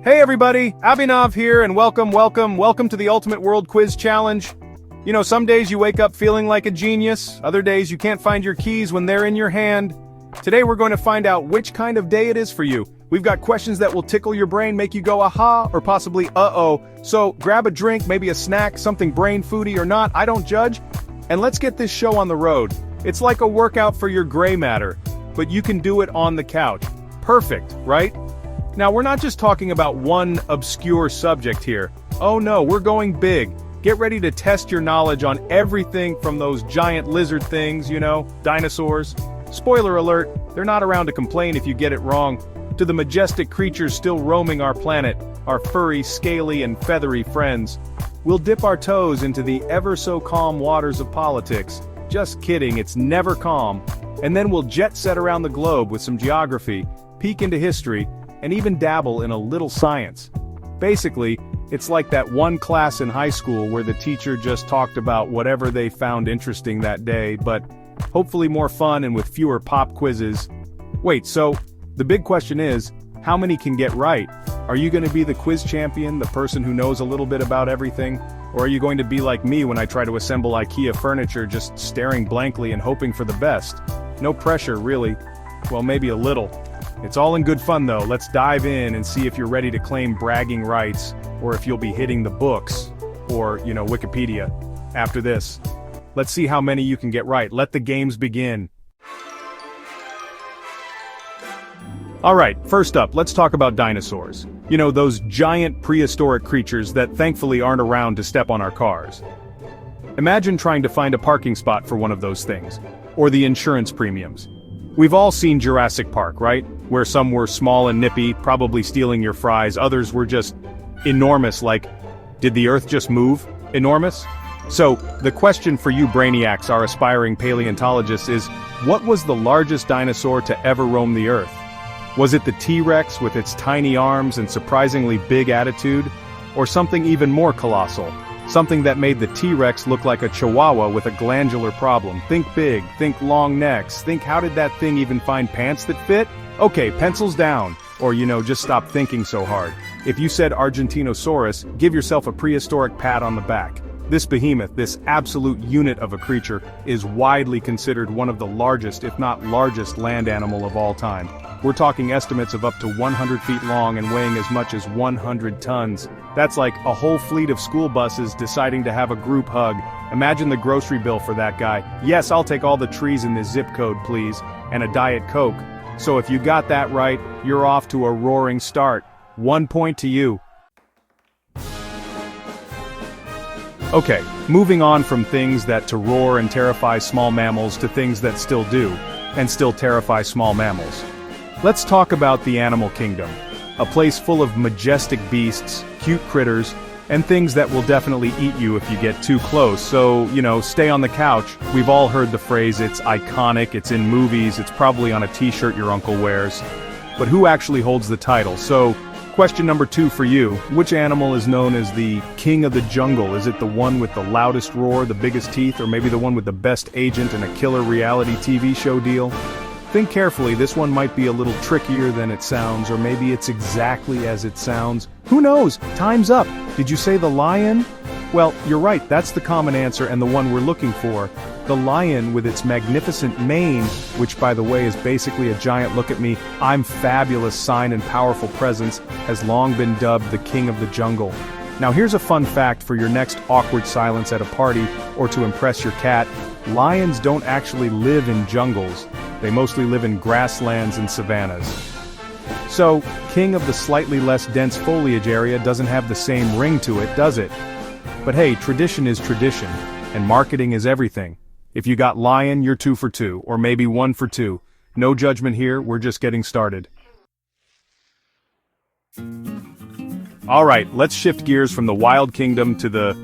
Hey everybody, Abhinav here and welcome to the Ultimate World Quiz Challenge. You know, some days you wake up feeling like a genius, other days you can't find your keys when they're in your hand. Today we're going to find out which kind of day it is for you. We've got questions that will tickle your brain, make you go aha, or possibly uh-oh. So grab a drink, maybe a snack, something brain foody or not, I don't judge. And let's get this show on the road. It's like a workout for your gray matter, but you can do it on the couch. Perfect, right? Now, we're not just talking about one obscure subject here. Oh no, we're going big. Get ready to test your knowledge on everything from those giant lizard things, you know, dinosaurs. Spoiler alert, they're not around to complain if you get it wrong. To the majestic creatures still roaming our planet, our furry, scaly, and feathery friends. We'll dip our toes into the ever-so-calm waters of politics. Just kidding, it's never calm. And then we'll jet set around the globe with some geography, peek into history, and even dabble in a little science. Basically, it's like that one class in high school where the teacher just talked about whatever they found interesting that day, but hopefully more fun and with fewer pop quizzes. Wait, so the big question is, how many can get right? Are you going to be the quiz champion, the person who knows a little bit about everything? Or are you going to be like me when I try to assemble IKEA furniture, just staring blankly and hoping for the best? No pressure, really. Well, maybe a little. It's all in good fun though. Let's dive in and see if you're ready to claim bragging rights, or if you'll be hitting the books, or, you know, Wikipedia. After this, let's see how many you can get right. Let the games begin. Alright, first up, let's talk about dinosaurs. You know, those giant prehistoric creatures that thankfully aren't around to step on our cars. Imagine trying to find a parking spot for one of those things, or the insurance premiums. We've all seen Jurassic Park, right? Where some were small and nippy, probably stealing your fries, others were just enormous, like, did the Earth just move? Enormous? So, the question for you brainiacs, our aspiring paleontologists, is, what was the largest dinosaur to ever roam the Earth? Was it the T-Rex with its tiny arms and surprisingly big attitude? Or something even more colossal? Something that made the T-Rex look like a chihuahua with a glandular problem. Think big, think long necks, think how did that thing even find pants that fit? Okay, pencils down. Or, you know, just stop thinking so hard. If you said Argentinosaurus, give yourself a prehistoric pat on the back. This behemoth, this absolute unit of a creature, is widely considered one of the largest, if not largest, land animal of all time. We're talking estimates of up to 100 feet long and weighing as much as 100 tons. That's like a whole fleet of school buses deciding to have a group hug. Imagine the grocery bill for that guy. Yes, I'll take all the trees in this zip code, please, and a Diet Coke. So if you got that right, you're off to a roaring start. 1 point to you. Okay, moving on from things that to roar and terrify small mammals to things that still do, and still terrify small mammals. Let's talk about the animal kingdom. A place full of majestic beasts, cute critters, and things that will definitely eat you if you get too close, so, you know, stay on the couch. We've all heard the phrase, it's iconic, it's in movies, it's probably on a t-shirt your uncle wears. But who actually holds the title? So, question number 2 for you. Which animal is known as the king of the jungle? Is it the one with the loudest roar, the biggest teeth, or maybe the one with the best agent and a killer reality TV show deal? Think carefully, this one might be a little trickier than it sounds, or maybe it's exactly as it sounds. Who knows? Time's up. Did you say the lion? Well, you're right, that's the common answer and the one we're looking for. The lion with its magnificent mane, which by the way is basically a giant look at me, I'm fabulous sign and powerful presence, has long been dubbed the king of the jungle. Now here's a fun fact for your next awkward silence at a party, or to impress your cat. Lions don't actually live in jungles. They mostly live in grasslands and savannas. So, king of the slightly less dense foliage area doesn't have the same ring to it, does it? But hey, tradition is tradition, and marketing is everything. If you got lion, you're 2 for 2, or maybe 1 for 2. No judgment here, we're just getting started. Alright, let's shift gears from the wild kingdom to the,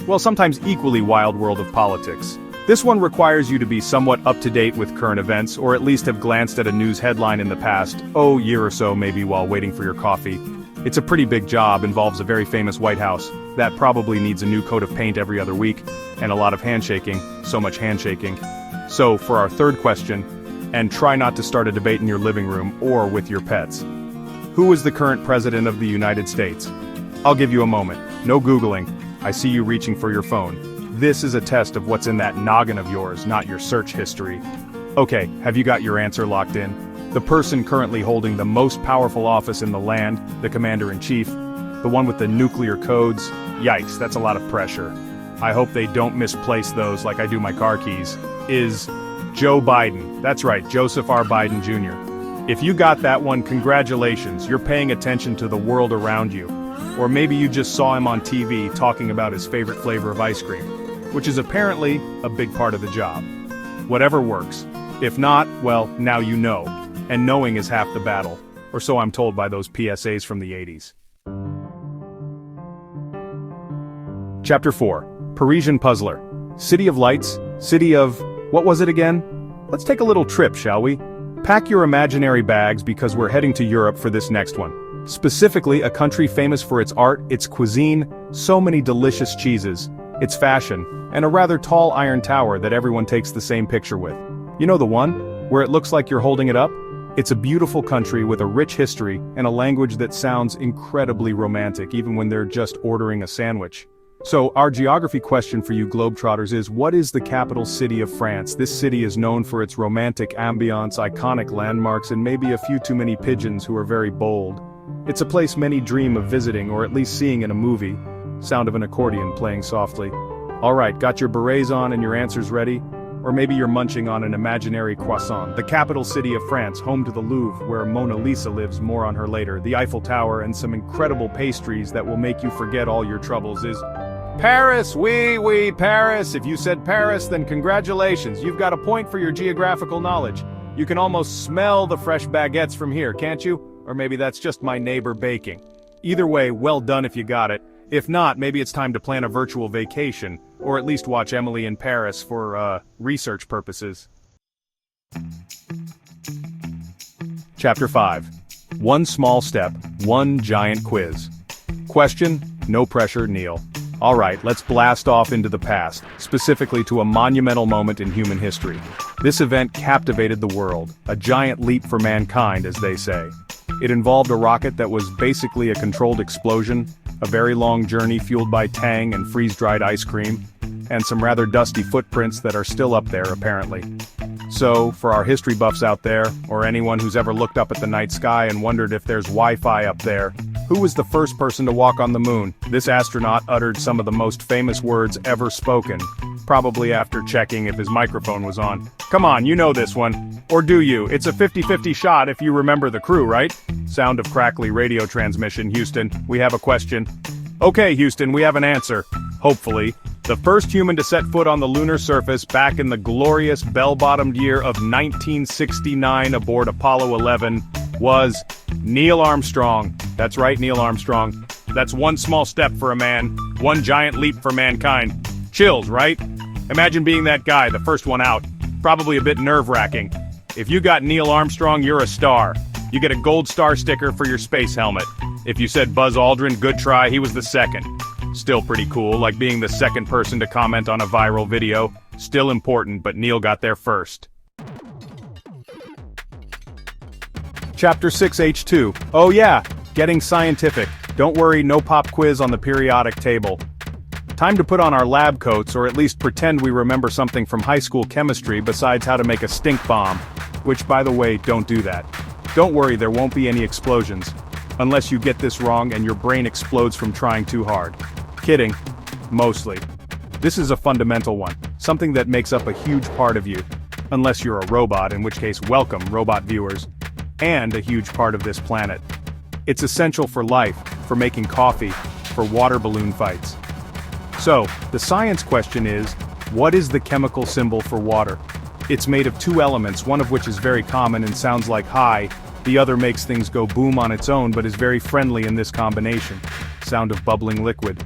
well, sometimes equally wild world of politics. This one requires you to be somewhat up-to-date with current events, or at least have glanced at a news headline in the past, year or so maybe while waiting for your coffee. It's a pretty big job, involves a very famous White House, that probably needs a new coat of paint every other week, and a lot of handshaking, so much handshaking. So, for our third question, and try not to start a debate in your living room or with your pets. Who is the current president of the United States? I'll give you a moment. No Googling. I see you reaching for your phone. This is a test of what's in that noggin of yours, not your search history. Okay, have you got your answer locked in? The person currently holding the most powerful office in the land, the commander-in-chief, the one with the nuclear codes. Yikes, that's a lot of pressure. I hope they don't misplace those like I do my car keys. Is Joe Biden. That's right, Joseph R. Biden Jr. If you got that one, congratulations, you're paying attention to the world around you. Or maybe you just saw him on TV talking about his favorite flavor of ice cream, which is apparently a big part of the job. Whatever works. If not, well, now you know. And knowing is half the battle. Or so I'm told by those PSAs from the 80s. Chapter 4. Parisian Puzzler. City of Lights, City of... what was it again? Let's take a little trip, shall we? Pack your imaginary bags because we're heading to Europe for this next one. Specifically, a country famous for its art, its cuisine, so many delicious cheeses, its fashion, and a rather tall iron tower that everyone takes the same picture with. You know the one? Where it looks like you're holding it up? It's a beautiful country with a rich history and a language that sounds incredibly romantic even when they're just ordering a sandwich. So, our geography question for you Globetrotters is, what is the capital city of France? This city is known for its romantic ambiance, iconic landmarks, and maybe a few too many pigeons who are very bold. It's a place many dream of visiting or at least seeing in a movie. Sound of an accordion playing softly. Alright, got your berets on and your answers ready? Or maybe you're munching on an imaginary croissant. The capital city of France, home to the Louvre, where Mona Lisa lives, more on her later, the Eiffel Tower, and some incredible pastries that will make you forget all your troubles is... Paris, oui, Paris. If you said Paris, then congratulations, you've got a point for your geographical knowledge. You can almost smell the fresh baguettes from here, can't you? Or maybe that's just my neighbor baking. Either way, well done if you got it. If not, maybe it's time to plan a virtual vacation, or at least watch Emily in Paris for, research purposes. Chapter 5. One small step, one giant quiz. Question, no pressure, Neil. Alright, let's blast off into the past, specifically to a monumental moment in human history. This event captivated the world, a giant leap for mankind, as they say. It involved a rocket that was basically a controlled explosion, a very long journey fueled by Tang and freeze-dried ice cream, and some rather dusty footprints that are still up there, apparently. So, for our history buffs out there, or anyone who's ever looked up at the night sky and wondered if there's Wi-Fi up there, who was the first person to walk on the moon? This astronaut uttered some of the most famous words ever spoken, probably after checking if his microphone was on. Come on, you know this one. Or do you? It's a 50-50 shot if you remember the crew, right? Sound of crackly radio transmission, Houston. We have a question. Okay, Houston, we have an answer. Hopefully. The first human to set foot on the lunar surface back in the glorious bell-bottomed year of 1969 aboard Apollo 11 was Neil Armstrong. That's right, Neil Armstrong. That's one small step for a man, one giant leap for mankind. Chills, right? Imagine being that guy, the first one out. Probably a bit nerve-wracking. If you got Neil Armstrong, you're a star. You get a gold star sticker for your space helmet. If you said Buzz Aldrin, good try, he was the second. Still pretty cool, like being the second person to comment on a viral video. Still important, but Neil got there first. Chapter 6H2. Oh yeah, getting scientific. Don't worry, no pop quiz on the periodic table. Time to put on our lab coats, or at least pretend we remember something from high school chemistry besides how to make a stink bomb. Which, by the way, don't do that. Don't worry, there won't be any explosions. Unless you get this wrong and your brain explodes from trying too hard. Kidding. Mostly. This is a fundamental one, something that makes up a huge part of you. Unless you're a robot, in which case welcome, robot viewers. And a huge part of this planet. It's essential for life, for making coffee, for water balloon fights. So, the science question is, what is the chemical symbol for water? It's made of two elements, one of which is very common and sounds like hi, the other makes things go boom on its own but is very friendly in this combination. Sound of bubbling liquid.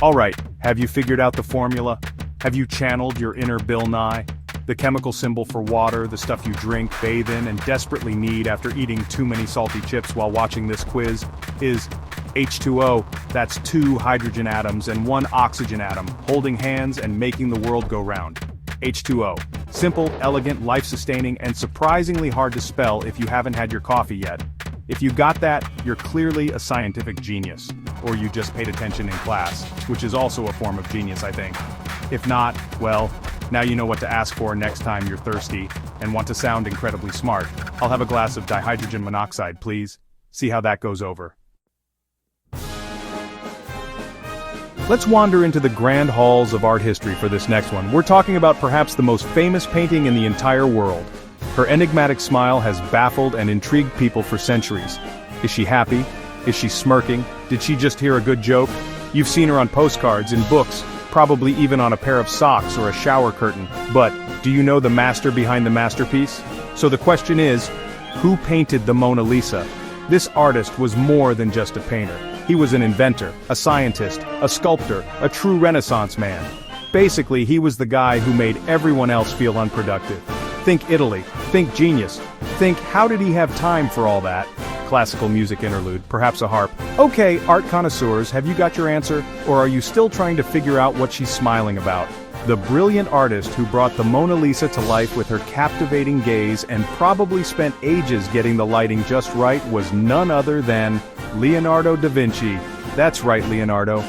Alright, have you figured out the formula? Have you channeled your inner Bill Nye? The chemical symbol for water, the stuff you drink, bathe in, and desperately need after eating too many salty chips while watching this quiz, is H2O. That's 2 hydrogen atoms and 1 oxygen atom, holding hands and making the world go round. H2O. Simple, elegant, life-sustaining, and surprisingly hard to spell if you haven't had your coffee yet. If you got that, you're clearly a scientific genius. Or you just paid attention in class, which is also a form of genius, I think. If not, well, now you know what to ask for next time you're thirsty and want to sound incredibly smart. I'll have a glass of dihydrogen monoxide, please. See how that goes over. Let's wander into the grand halls of art history for this next one. We're talking about perhaps the most famous painting in the entire world. Her enigmatic smile has baffled and intrigued people for centuries. Is she happy? Is she smirking? Did she just hear a good joke? You've seen her on postcards, in books, probably even on a pair of socks or a shower curtain. But, do you know the master behind the masterpiece? So the question is, who painted the Mona Lisa? This artist was more than just a painter. He was an inventor, a scientist, a sculptor, a true Renaissance man. Basically, he was the guy who made everyone else feel unproductive. Think Italy, think genius, think how did he have time for all that? Classical music interlude, perhaps a harp. Okay, art connoisseurs, have you got your answer? Or are you still trying to figure out what she's smiling about? The brilliant artist who brought the Mona Lisa to life with her captivating gaze and probably spent ages getting the lighting just right was none other than Leonardo da Vinci. That's right, Leonardo.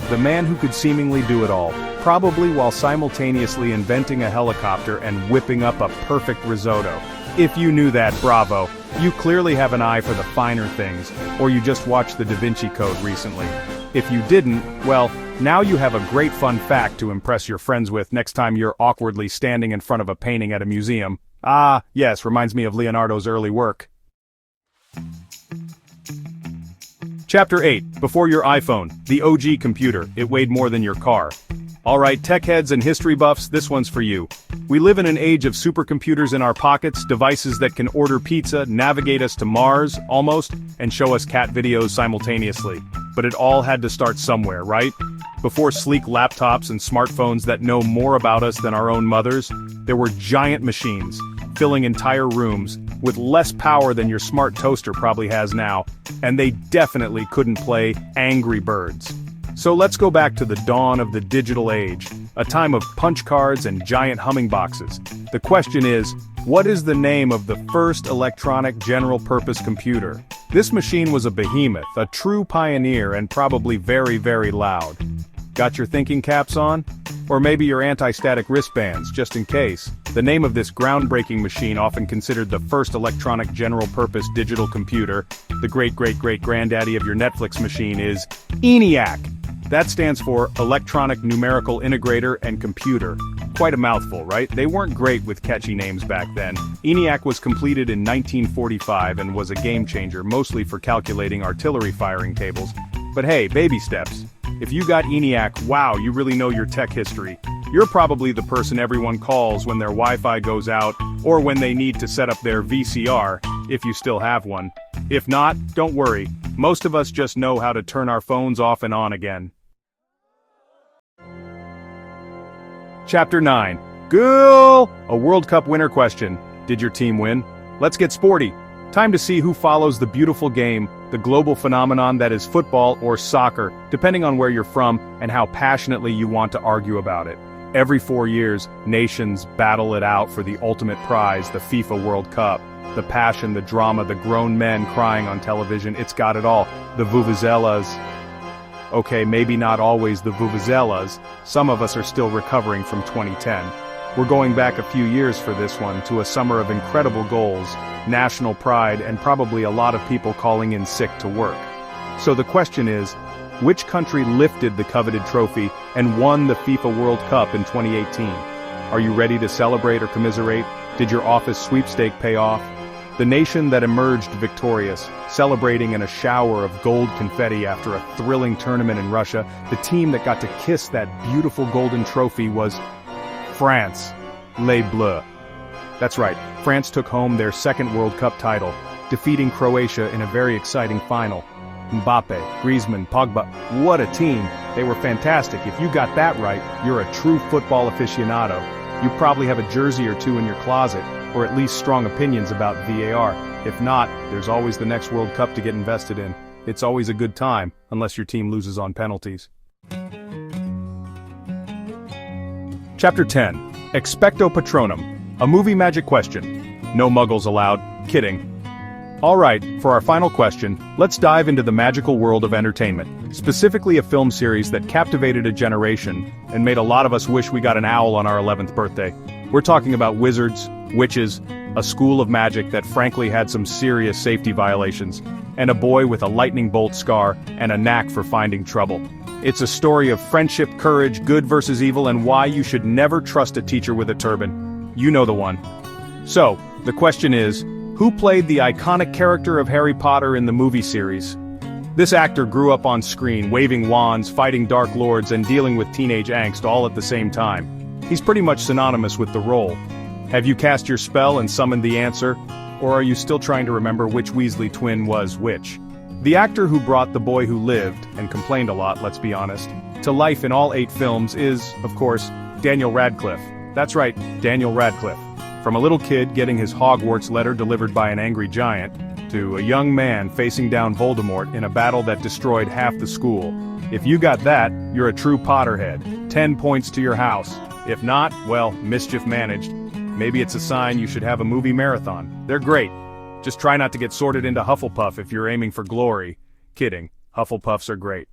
The man who could seemingly do it all, probably while simultaneously inventing a helicopter and whipping up a perfect risotto. If you knew that, bravo. You clearly have an eye for the finer things, or you just watched the Da Vinci Code recently. If you didn't, well, now you have a great fun fact to impress your friends with next time you're awkwardly standing in front of a painting at a museum. Ah, yes, reminds me of Leonardo's early work. Chapter 8, Before Your iPhone, the OG computer, it weighed more than your car. Alright, tech heads and history buffs, this one's for you. We live in an age of supercomputers in our pockets, devices that can order pizza, navigate us to Mars, almost, and show us cat videos simultaneously. But it all had to start somewhere, right? Before sleek laptops and smartphones that know more about us than our own mothers, there were giant machines, filling entire rooms, with less power than your smart toaster probably has now, and they definitely couldn't play Angry Birds. So let's go back to the dawn of the digital age, a time of punch cards and giant humming boxes. The question is, what is the name of the first electronic general-purpose computer? This machine was a behemoth, a true pioneer, and probably very, very loud. Got your thinking caps on? Or maybe your anti-static wristbands, just in case. The name of this groundbreaking machine, often considered the first electronic general-purpose digital computer, the great-great-great-granddaddy of your Netflix machine, is ENIAC. That stands for Electronic Numerical Integrator and Computer. Quite a mouthful, right? They weren't great with catchy names back then. ENIAC was completed in 1945 and was a game-changer, mostly for calculating artillery firing tables. But hey, baby steps. If you got ENIAC, wow, you really know your tech history. You're probably the person everyone calls when their Wi-Fi goes out, or when they need to set up their VCR, if you still have one. If not, don't worry. Most of us just know how to turn our phones off and on again. Chapter 9. Girl! A World Cup winner question. Did your team win? Let's get sporty. Time to see who follows the beautiful game, the global phenomenon that is football or soccer, depending on where you're from and how passionately you want to argue about it. Every 4 years, nations battle it out for the ultimate prize, the FIFA World Cup. The passion, the drama, the grown men crying on television, it's got it all. The vuvuzelas. Okay, maybe not always the vuvuzelas. Some of us are still recovering from 2010. We're going back a few years for this one, to a summer of incredible goals, national pride, and probably a lot of people calling in sick to work. So the question is, which country lifted the coveted trophy and won the FIFA World Cup in 2018? Are you ready to celebrate or commiserate? Did your office sweepstake pay off? The nation that emerged victorious, celebrating in a shower of gold confetti after a thrilling tournament in Russia, the team that got to kiss that beautiful golden trophy was France, Les Bleus. That's right, France took home their second World Cup title, defeating Croatia in a very exciting final. Mbappe, Griezmann, Pogba, what a team! They were fantastic. If you got that right, you're a true football aficionado. You probably have a jersey or two in your closet, or at least strong opinions about VAR. If not, there's always the next World Cup to get invested in. It's always a good time, unless your team loses on penalties. Chapter 10. Expecto Patronum. A movie magic question. No muggles allowed. Kidding. Alright, for our final question, let's dive into the magical world of entertainment, specifically a film series that captivated a generation and made a lot of us wish we got an owl on our 11th birthday. We're talking about Wizards, Witches, a school of magic that frankly had some serious safety violations, and a boy with a lightning bolt scar and a knack for finding trouble. It's a story of friendship, courage, good versus evil, and why you should never trust a teacher with a turban. You know the one. So, the question is, who played the iconic character of Harry Potter in the movie series? This actor grew up on screen, waving wands, fighting dark lords, and dealing with teenage angst all at the same time. He's pretty much synonymous with the role. Have you cast your spell and summoned the answer? Or are you still trying to remember which Weasley twin was which? The actor who brought the boy who lived, and complained a lot, let's be honest, to life in all 8 films is, of course, Daniel Radcliffe. That's right, Daniel Radcliffe. From a little kid getting his Hogwarts letter delivered by an angry giant, to a young man facing down Voldemort in a battle that destroyed half the school. If you got that, you're a true Potterhead. 10 points to your house. If not, well, mischief managed. Maybe it's a sign you should have a movie marathon. They're great. Just try not to get sorted into Hufflepuff if you're aiming for glory. Kidding. Hufflepuffs are great.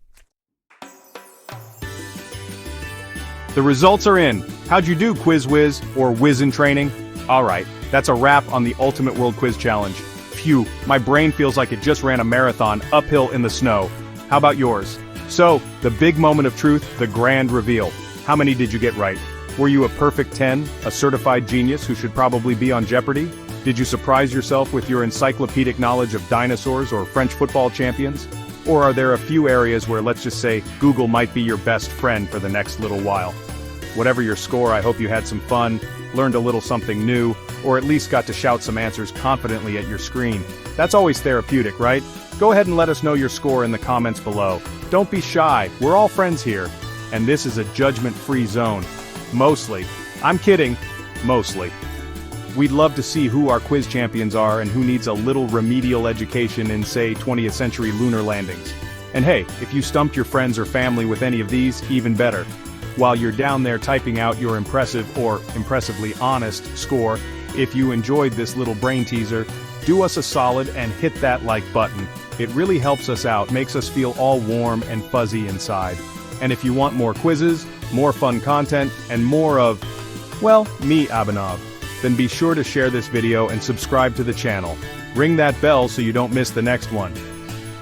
The results are in. How'd you do, Quiz Whiz, or Whiz in training? Alright, that's a wrap on the Ultimate World Quiz Challenge. Phew, my brain feels like it just ran a marathon uphill in the snow. How about yours? So, the big moment of truth, the grand reveal. How many did you get right? Were you a perfect 10, a certified genius who should probably be on Jeopardy? Did you surprise yourself with your encyclopedic knowledge of dinosaurs or French football champions? Or are there a few areas where, let's just say, Google might be your best friend for the next little while? Whatever your score, I hope you had some fun, learned a little something new, or at least got to shout some answers confidently at your screen. That's always therapeutic, right? Go ahead and let us know your score in the comments below. Don't be shy, we're all friends here. And this is a judgment-free zone. Mostly. I'm kidding. Mostly. We'd love to see who our quiz champions are and who needs a little remedial education in, say, 20th century lunar landings. And hey, if you stumped your friends or family with any of these, even better. While you're down there typing out your impressive or impressively honest score, if you enjoyed this little brain teaser, do us a solid and hit that like button. It really helps us out, makes us feel all warm and fuzzy inside. And if you want more quizzes, more fun content, and more of, well, me, Abhinav, then be sure to share this video and subscribe to the channel. Ring that bell so you don't miss the next one.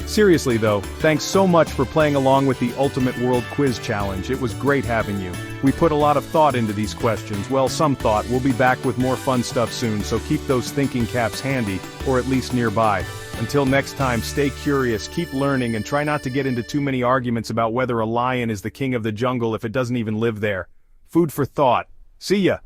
Seriously though, thanks so much for playing along with the Ultimate World Quiz Challenge. It was great having you. We put a lot of thought into these questions. Well, some thought. We'll be back with more fun stuff soon, so keep those thinking caps handy, or at least nearby. Until next time, stay curious, keep learning, and try not to get into too many arguments about whether a lion is the king of the jungle if it doesn't even live there. Food for thought. See ya!